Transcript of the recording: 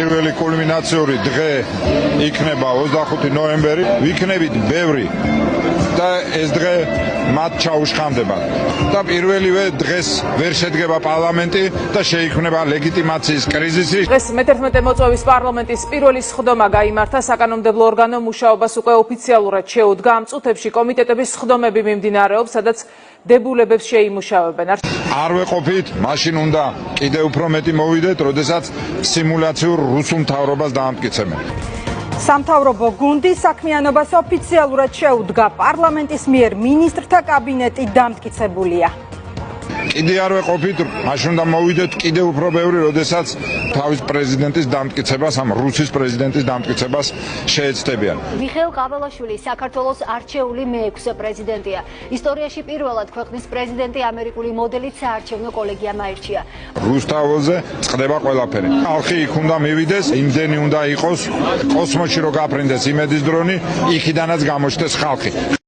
პირველი კულმინაციური დღე იქნება 25 ნოემბერი. ვიქნებით ბევრი და ეს დღე მათ ჩაუშხამდებათ. და პირველივე დღეს ვერ შედგება პარლამენტი და შეიქმნება ლეგიტიმაციის კრიზისი. დღეს მე-11 მოწვევის პარლამენტის პირველი სხდომა გაიმართა. საკანონმდებლო ორგანო მუშაობას უკვე ოფიციალურად შეუდგა. ამ წუთებში კომიტეტების სხდომები მიმდინარეობს, სადაც დებულებებს შეიმუშავებენ. არ ვეყოფით, მაშინ უნდა კიდევ უფრო მეტი მოვიდეთ, როდესაც სიმულაციურ რუსულ მთავრობას დაამტკიცებენ. სამთავრობო გუნდი საქმიანობას ოფიციალურად შეუდგა. პარლამენტის მიერ მინისტრთა კაბინეტი დამტკიცებულია. კიდე არ ვეყოფით, მაშინ უნდა მოვიდეთ კიდევ უფრო ბევრი, როდესაც თავის პრეზიდენტის დამტკიცებას, ამ რუსის პრეზიდენტის დამტკიცებას შეეცდებიან. მიხეილ ყაველაშვილი საქართველოს არჩეული მე-6 პრეზიდენტია. ისტორიაში პირველად ქვეყნის პრეზიდენტი ამერიკული მოდელით საარჩევნო კოლეგიამ აირჩია. რუსთავზე წყდება ყველაფერი. ხალხი იქ უნდა მივიდეს, იმდენი უნდა იყოს კოსმოსში რო გაფრინდეს იმედის დრონი, იქიდანაც გამოჩნდეს ხალხი.